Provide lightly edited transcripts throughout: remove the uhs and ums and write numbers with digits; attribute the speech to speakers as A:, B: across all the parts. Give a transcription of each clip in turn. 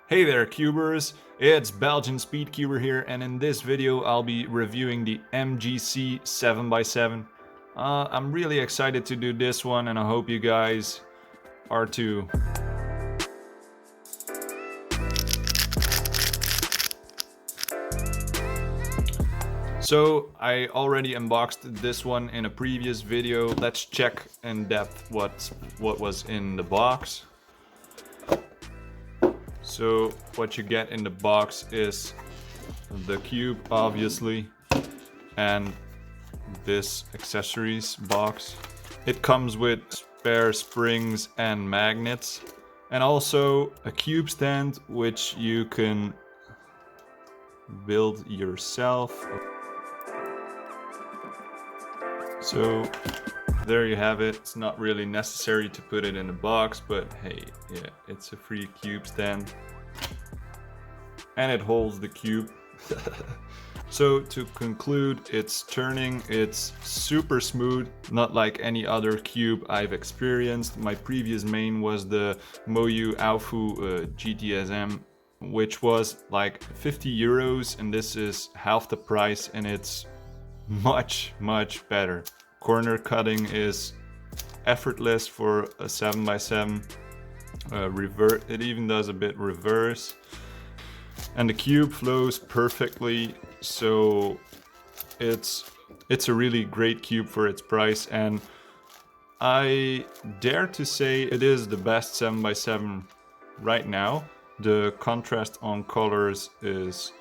A: Hey there cubers, it's Belgian Speedcuber here, and in this video I'll be reviewing the MGC 7x7. I'm really excited to do this one and I hope you guys are too. So I already unboxed this one in a previous video. Let's check in depth what was in the box. So what you get in the box is the cube, obviously, and this accessories box. It comes with spare springs and magnets, and also a cube stand which you can build yourself. So there you have it. It's not really necessary to put it in a box, but hey, yeah, it's a free cube stand. And it holds the cube. So to conclude, it's turning, it's super smooth, not like any other cube I've experienced. My previous main was the Moyu Aofu GTSM, which was like 50 euros, and this is half the price and it's much better. Corner cutting is effortless for a 7x7. It even does a bit reverse. And the cube flows perfectly, so it's a really great cube for its price, and I dare to say it is the best 7x7 right now. The contrast on colors is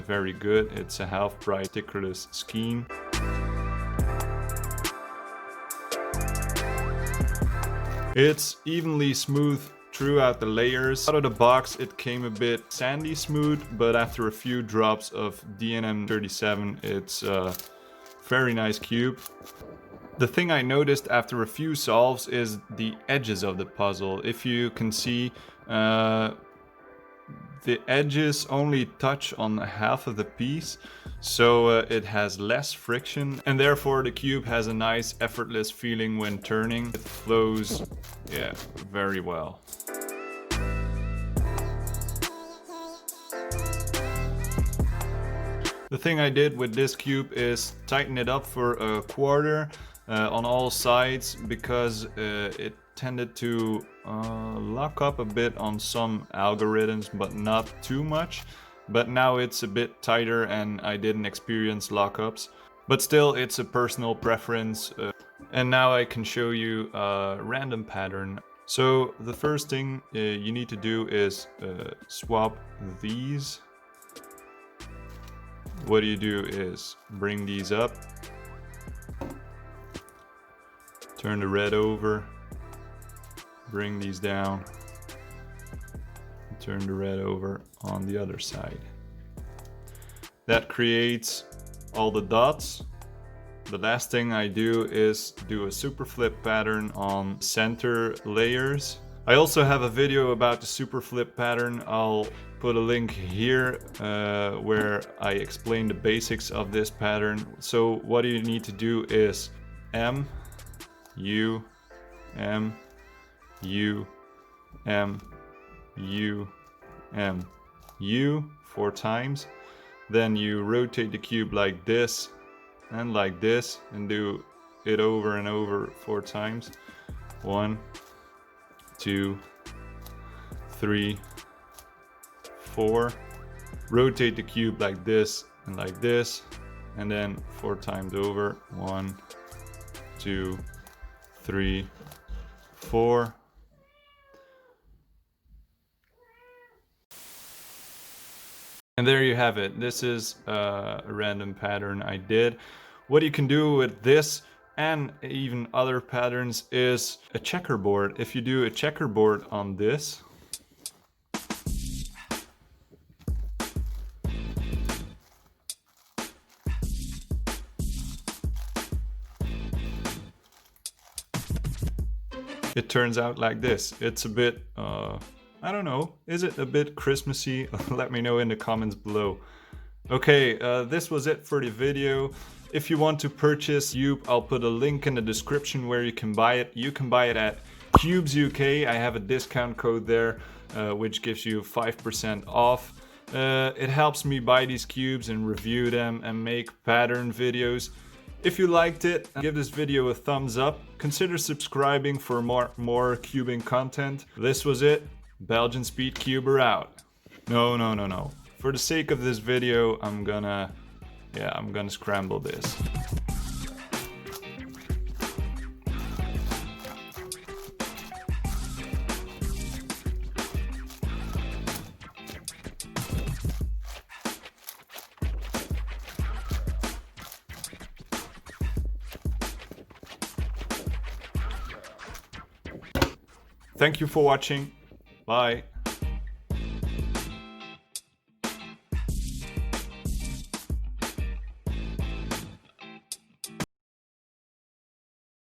A: very good. It's a half-bright stickerless scheme. It's evenly smooth throughout the layers. Out of the box it came a bit sandy smooth, but after a few drops of DNM 37 it's a very nice cube. The thing I noticed after a few solves is the edges of the puzzle. If you can see, the edges only touch on half of the piece, so it has less friction, and therefore the cube has a nice effortless feeling when turning. It flows, yeah, very well. The thing I did with this cube is tighten it up for a quarter on all sides, because it tended to lock up a bit on some algorithms, but not too much. But now it's a bit tighter and I didn't experience lockups. But still, it's a personal preference. And now I can show you a random pattern. So the first thing you need to do is swap these. What you do is bring these up, turn the red over, bring these down, turn the red over on the other side. That creates all the dots. The last thing I do is do a super flip pattern on center layers. I also have a video about the super flip pattern. I'll put a link here where I explain the basics of this pattern. So what you need to do is M, U, M, U, M, U, M, U 4 times. Then you rotate the cube like this and do it over and over 4 times. 1, 2, 3, 4. Rotate the cube like this, and then 4 times over. 1, 2, 3, 4. And there you have it. This is a random pattern I did. What you can do with this and even other patterns is a checkerboard. If you do a checkerboard on this, it turns out like this. It's a bit, I don't know, is it a bit Christmassy? Let me know in the comments below. Okay, this was it for the video. If you want to purchase Cube, I'll put a link in the description where you can buy it. You can buy it at Cubes UK, I have a discount code there, which gives you 5% off. It helps me buy these cubes and review them and make pattern videos. If you liked it, give this video a thumbs up. Consider subscribing for more cubing content. This was it. Belgian Speed Cuber out. No. For the sake of this video, I'm gonna scramble this. Thank you for watching. Bye.